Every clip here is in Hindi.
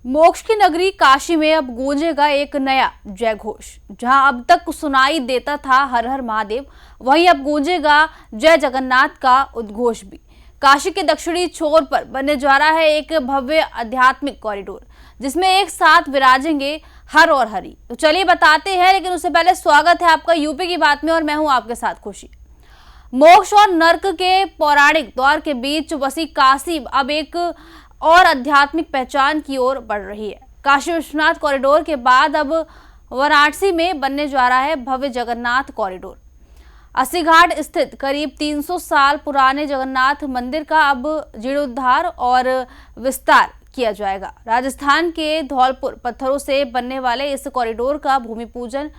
मोक्ष की नगरी काशी में अब गूंजेगा एक नया जय घोष। जहां अब तक सुनाई देता था हर हर महादेव, वहीं अब गूंजेगा जय जगन्नाथ का उद्घोष भी। काशी के दक्षिणी छोर पर बनने जा रहा है एक भव्य आध्यात्मिक कॉरिडोर, जिसमें एक साथ विराजेंगे हर और हरि। तो चलिए बताते हैं, लेकिन उससे पहले स्वागत है आपका यूपी की बात में और मैं हूं आपके साथ खुशी। मोक्ष और नर्क के पौराणिक दौर के बीच बसी काशी अब एक और आध्यात्मिक पहचान की ओर बढ़ रही है। काशी विश्वनाथ कॉरिडोर के बाद अब वाराणसी में बनने जा रहा है भव्य जगन्नाथ कॉरिडोर। अस्सी घाट स्थित करीब 300 साल पुराने जगन्नाथ मंदिर का अब जीर्णोद्धार और विस्तार किया जाएगा। राजस्थान के धौलपुर पत्थरों से बनने वाले इस कॉरिडोर का भूमि पूजन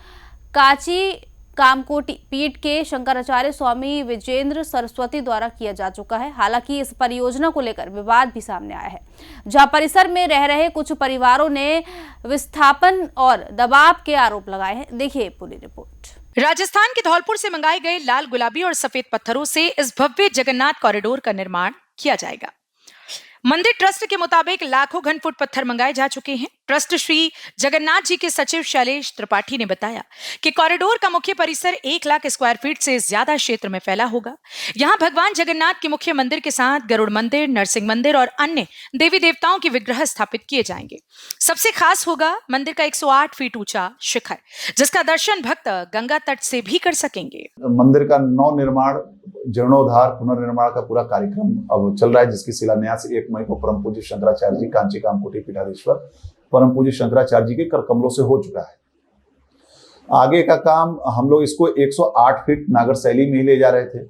काची कामकोटी पीठ के शंकराचार्य स्वामी विजेंद्र सरस्वती द्वारा किया जा चुका है। हालांकि इस परियोजना को लेकर विवाद भी सामने आया है, जहां परिसर में रह रहे कुछ परिवारों ने विस्थापन और दबाव के आरोप लगाए हैं। देखिए पूरी रिपोर्ट। राजस्थान के धौलपुर से मंगाए गए लाल गुलाबी और सफेद पत्थरों से इस भव्य जगन्नाथ कॉरिडोर का निर्माण किया जाएगा। मंदिर ट्रस्ट के मुताबिक लाखों घन फुट पत्थर मंगाए जा चुके हैं। ट्रस्ट श्री जगन्नाथ जी के सचिव शैलेश त्रिपाठी ने बताया कि कॉरिडोर का मुख्य परिसर 1 लाख स्क्वायर फीट से ज्यादा क्षेत्र में फैला होगा। यहां भगवान जगन्नाथ के मुख्य मंदिर के साथ गरुड़ मंदिर, नरसिंह मंदिर और अन्य देवी देवताओं के विग्रह स्थापित किए जाएंगे। सबसे खास होगा मंदिर का 108 फीट ऊंचा शिखर, जिसका दर्शन भक्त गंगा तट से भी कर सकेंगे। मंदिर का नव निर्माण, जीर्णोद्धार, पुनर्निर्माण का पूरा कार्यक्रम अब चल रहा है, जिसकी शिलान्यास 1 मई को परम पूज्य शंकराचार्य जी, कांची कामकोटी पीठाधीश्वर परम पूज्य शंकराचार्य जी के कर कमलों से हो चुका है। आगे का काम हम लोग इसको 108 फीट नागर शैली में ही ले जा रहे थे।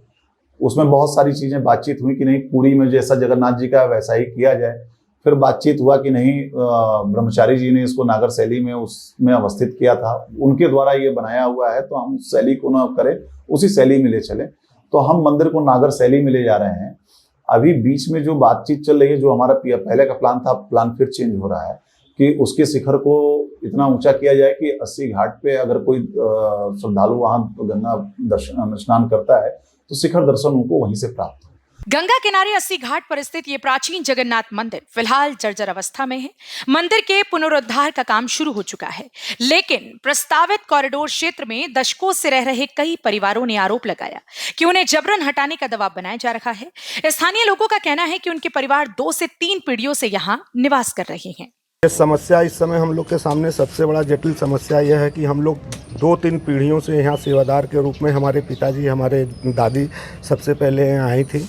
उसमें बहुत सारी चीजें बातचीत हुई कि नहीं, पुरी में जैसा जगन्नाथ जी का वैसा ही किया जाए। फिर बातचीत हुआ कि नहीं, ब्रह्मचारी जी ने इसको नागर शैली में उसमें अवस्थित किया था, उनके द्वारा ये बनाया हुआ है, तो हम उस शैली को न करें, उसी शैली में ले चले। तो हम मंदिर को नागर शैली में ले जा रहे हैं। अभी बीच में जो बातचीत चल रही है, जो हमारा पहले का प्लान था, प्लान फिर चेंज हो रहा है कि उसके शिखर को इतना ऊंचा किया जाए कि 80 घाट पे अगर कोई श्रद्धालु वहां गंगा स्नान करता है तो शिखर दर्शन उनको वहीं से प्राप्त हो। गंगा किनारे 80 घाट पर स्थित ये प्राचीन जगन्नाथ मंदिर फिलहाल जर्जर अवस्था में है। मंदिर के पुनरुद्धार का काम शुरू हो चुका है, लेकिन प्रस्तावित कॉरिडोर क्षेत्र में दशकों से रह रहे कई परिवारों ने आरोप लगाया कि उन्हें जबरन हटाने का दबाव बनाया जा रहा है। स्थानीय लोगों का कहना है कि उनके परिवार 2 से 3 पीढ़ियों से यहाँ निवास कर रहे हैं। समस्या इस समय हम लोग के सामने सबसे बड़ा जटिल समस्या यह है कि हम लोग 2-3 पीढ़ियों से यहाँ सेवादार के रूप में, हमारे पिताजी, हमारे दादी सबसे पहले यहाँ आई थी।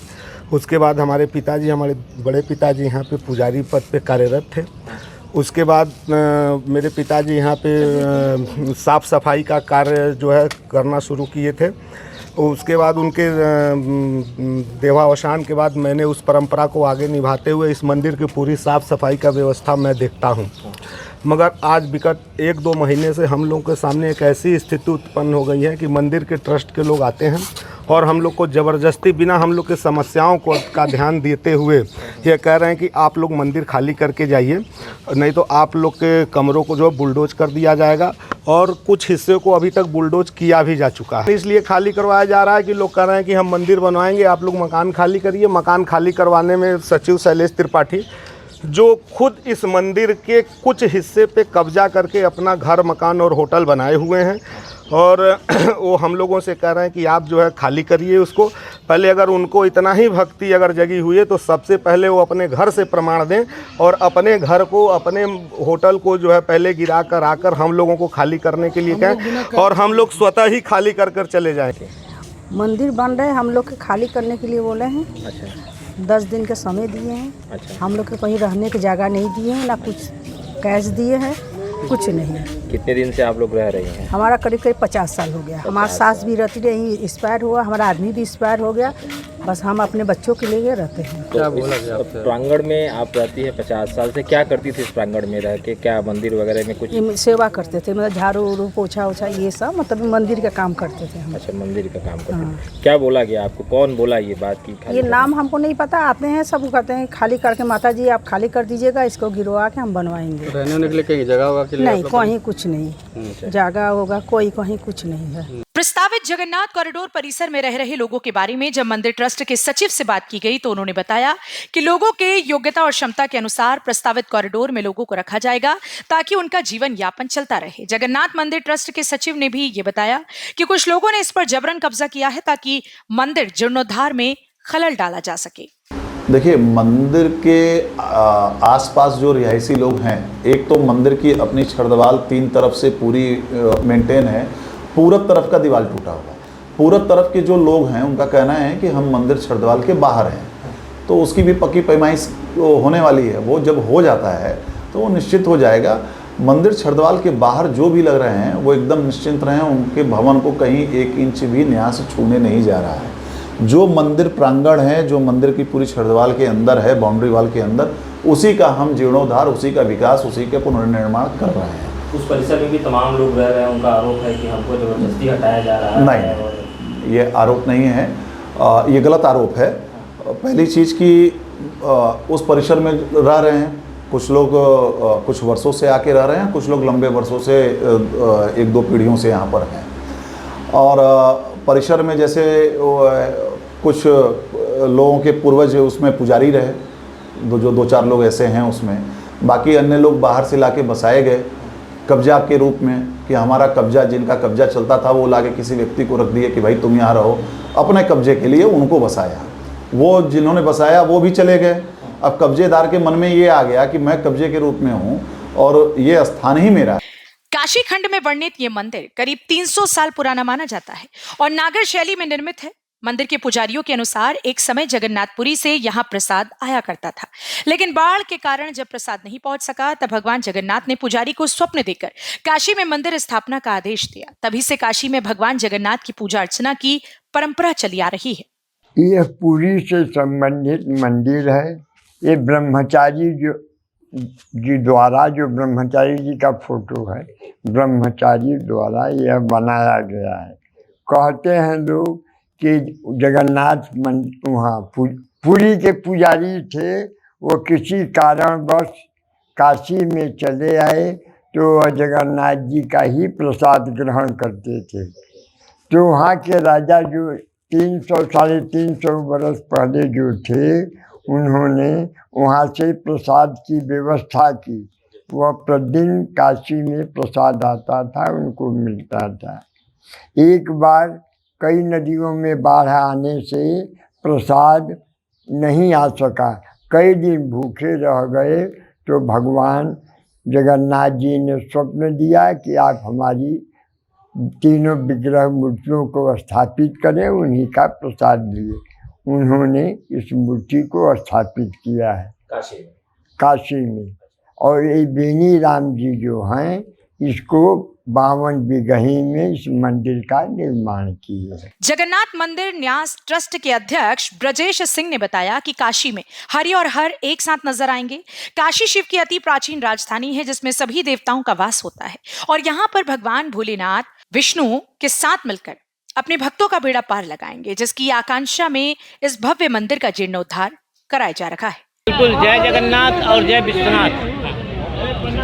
उसके बाद हमारे पिताजी, हमारे बड़े पिताजी यहाँ पे पुजारी पद पे कार्यरत थे। उसके बाद मेरे पिताजी यहाँ पे साफ़ सफाई का कार्य जो है करना शुरू किए थे। उसके बाद उनके देहावसान के बाद मैंने उस परंपरा को आगे निभाते हुए इस मंदिर की पूरी साफ़ सफाई का व्यवस्था मैं देखता हूँ। मगर आज विगत 1-2 महीने से हम लोगों के सामने एक ऐसी स्थिति उत्पन्न हो गई है कि मंदिर के ट्रस्ट के लोग आते हैं और हम लोग को ज़बरदस्ती, बिना हम लोग के समस्याओं का ध्यान देते हुए ये कह रहे हैं कि आप लोग मंदिर खाली करके जाइए, नहीं तो आप लोग के कमरों को जो बुलडोज कर दिया जाएगा। और कुछ हिस्से को अभी तक बुलडोज किया भी जा चुका है, इसलिए खाली करवाया जा रहा है कि लोग कह रहे हैं कि हम मंदिर बनवाएंगे, आप लोग मकान खाली करिए। मकान खाली करवाने में सचिव शैलेश त्रिपाठी, जो खुद इस मंदिर के कुछ हिस्से पे कब्जा करके अपना घर, मकान और होटल बनाए हुए हैं, और वो हम लोगों से कह रहे हैं कि आप जो है खाली करिए उसको। पहले अगर उनको इतना ही भक्ति अगर जगी हुई है तो सबसे पहले वो अपने घर से प्रमाण दें और अपने घर को, अपने होटल को जो है पहले गिरा कर आकर हम लोगों को खाली करने के लिए कहें, और हम लोग स्वतः ही खाली कर कर चले जाएंगे। मंदिर बन रहे, हम लोग के खाली करने के लिए बोले हैं। अच्छा। 10 दिन का समय दिए हैं। अच्छा। हम लोग को कहीं रहने की जगह नहीं दिए हैं, ना कुछ कैश दिए हैं, कुछ नहीं है। कितने दिन से आप लोग रह रहे हैं? हमारा करीब 50 साल हो गया। हमारा सास भी रहती रही, एक्सपायर हुआ, हमारा आदमी भी एक्सपायर हो गया, बस हम अपने बच्चों के लिए रहते हैं। तो क्या बोला गया? प्रांगण में आप रहती है 50 साल से, क्या करती थी इस प्रांगण में रह के? क्या मंदिर वगैरह में कुछ सेवा करते थे, मतलब झाड़ू उड़ू, पोछा ओछा, ये सब मतलब मंदिर का काम करते थे हम। अच्छा, मंदिर का काम करते थे। क्या बोला गया आपको? कौन बोला ये बात की? ये नाम हमको नहीं पता, आते हैं सब कहते हैं खाली करके, माता जी आप खाली कर दीजिएगा, इसको गिरवा के हम बनवाएंगे। रहने के लिए कहीं जगह होगा? नहीं, कहीं कुछ नहीं, जगह होगा कोई, कहीं कुछ नहीं है। प्रस्तावित जगन्नाथ कॉरिडोर परिसर में रह रहे लोगों के बारे में जब मंदिर ट्रस्ट के सचिव से बात की गई तो उन्होंने बताया कि लोगों के योग्यता और क्षमता के अनुसार प्रस्तावित कॉरिडोर में लोगों को रखा जाएगा ताकि उनका जीवन यापन चलता रहे। जगन्नाथ मंदिर ट्रस्ट के सचिव ने भी ये बताया कि कुछ लोगों ने इस पर जबरन कब्जा किया है ताकि मंदिर जीर्णोद्धार में खलल डाला जा सके। देखिए, मंदिर के आसपास जो रिहायशी लोग हैं, एक तो मंदिर की अपनी छड़दीवार 3 तरफ से पूरी मेंटेन है, पूरब तरफ का दीवार टूटा हुआ है। पूरब तरफ के जो लोग हैं उनका कहना है कि हम मंदिर छड़दीवार के बाहर हैं, तो उसकी भी पक्की पैमाइश होने वाली है। वो जब हो जाता है तो वो निश्चित हो जाएगा। मंदिर छड़दीवार के बाहर जो भी लग रहे हैं वो एकदम निश्चिंत रहें, उनके भवन को कहीं 1 इंच भी न्यास से छूने नहीं जा रहा है। जो मंदिर प्रांगण है, जो मंदिर की पूरी छड़दीवार के अंदर है, बाउंड्री वाल के अंदर, उसी का हम जीर्णोद्धार, उसी का विकास, उसी का पुनर्निर्माण कर रहे हैं। उस परिसर में भी तमाम लोग रह रहे हैं, उनका आरोप है कि हमको जबरदस्ती हटाया जा रहा है। नहीं, ये आरोप नहीं है, ये गलत आरोप है। पहली चीज़ कि उस परिसर में रह रहे हैं कुछ लोग, कुछ वर्षों से आके रह रहे हैं, कुछ लोग लंबे वर्षों से 1-2 पीढ़ियों से यहाँ पर हैं। और परिसर में जैसे कुछ लोगों के पूर्वज उसमें पुजारी रहे, जो 2-4 लोग ऐसे हैं उसमें। बाकी अन्य लोग बाहर से लाके बसाए गए कब्जा के रूप में, कि हमारा कब्जा, जिनका कब्जा चलता था वो लाके किसी व्यक्ति को रख दिए कि भाई तुम यहाँ रहो। अपने कब्जे के लिए उनको बसाया, वो जिन्होंने बसाया वो भी चले गए। अब कब्जेदार के मन में ये आ गया कि मैं कब्जे के रूप में हूँ और ये स्थान ही मेरा है। काशी खंड में वर्णित ये मंदिर करीब 300 साल पुराना माना जाता है और नागर शैली में निर्मित है। मंदिर के पुजारियों के अनुसार एक समय जगन्नाथपुरी से यहाँ प्रसाद आया करता था, लेकिन बाढ़ के कारण जब प्रसाद नहीं पहुंच सका तब भगवान जगन्नाथ ने पुजारी को स्वप्न देकर काशी में मंदिर स्थापना का आदेश दिया। तभी से काशी में भगवान जगन्नाथ की पूजा अर्चना की परंपरा चली आ रही है। यह पुरी से संबंधित मंदिर है। ये ब्रह्मचारी जी द्वारा, जो ब्रह्मचारी जी का फोटो है, ब्रह्मचारी द्वारा यह बनाया गया है। कहते हैं लोग कि जगन्नाथ वहाँ पुरी के पुजारी थे, वो किसी कारणवश काशी में चले आए तो जगन्नाथ जी का ही प्रसाद ग्रहण करते थे। तो वहाँ के राजा जो 300-350 बरस पहले जो थे, उन्होंने वहाँ से प्रसाद की व्यवस्था की। वह प्रतिदिन काशी में प्रसाद आता था, उनको मिलता था। एक बार कई नदियों में बाढ़ आने से प्रसाद नहीं आ सका, कई दिन भूखे रह गए, तो भगवान जगन्नाथ जी ने स्वप्न दिया कि आप हमारी तीनों विग्रह मूर्तियों को स्थापित करें, उन्हीं का प्रसाद लिए। उन्होंने इस मूर्ति को स्थापित किया है काशी में। और ये बेनी राम जी जो हैं, इसको 52 बीघी में इस मंदिर का निर्माण किए हैं। जगन्नाथ मंदिर न्यास ट्रस्ट के अध्यक्ष ब्रजेश सिंह ने बताया कि काशी में हरि और हर एक साथ नजर आएंगे। काशी शिव की अति प्राचीन राजधानी है जिसमें सभी देवताओं का वास होता है और यहाँ पर भगवान भोलेनाथ विष्णु के साथ मिलकर अपने भक्तों का बेड़ा पार लगाएंगे, जिसकी आकांक्षा में इस भव्य मंदिर का जीर्णोद्धार कराया जा रहा है। बिल्कुल, जय जगन्नाथ और जय विश्वनाथ।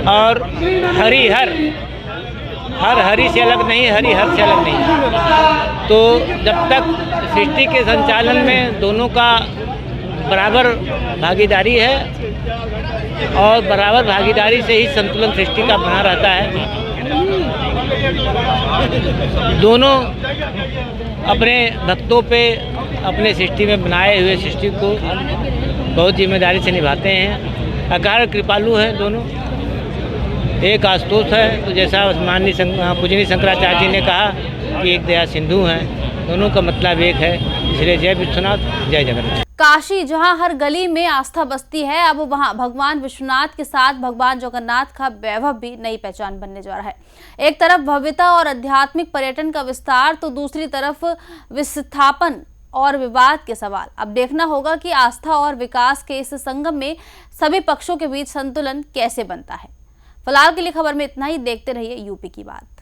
और हरि हर हरि से अलग नहीं, हरि हर से अलग नहीं। तो जब तक सृष्टि के संचालन में दोनों का बराबर भागीदारी है और बराबर भागीदारी से ही संतुलन सृष्टि का बना रहता है। दोनों अपने भक्तों पे, अपने सृष्टि में बनाए हुए सृष्टि को बहुत जिम्मेदारी से निभाते हैं। अकार कृपालु हैं दोनों। एक आशुतोष है, तो जैसा माननीय पूजनीय शंकराचार्य जी ने कहा कि एक दया सिंधु हैं। दोनों का मतलब एक है, इसलिए जय विश्वनाथ जय जगन्नाथ। काशी जहां हर गली में आस्था बसती है, अब वहां भगवान विश्वनाथ के साथ भगवान जगन्नाथ का वैभव भी नई पहचान बनने जा रहा है। एक तरफ भव्यता और आध्यात्मिक पर्यटन का विस्तार, तो दूसरी तरफ विस्थापन और विवाद के सवाल। अब देखना होगा कि आस्था और विकास के इस संगम में सभी पक्षों के बीच संतुलन कैसे बनता है। फिलहाल के लिए खबर में इतना ही। देखते रहिए यूपी की बात।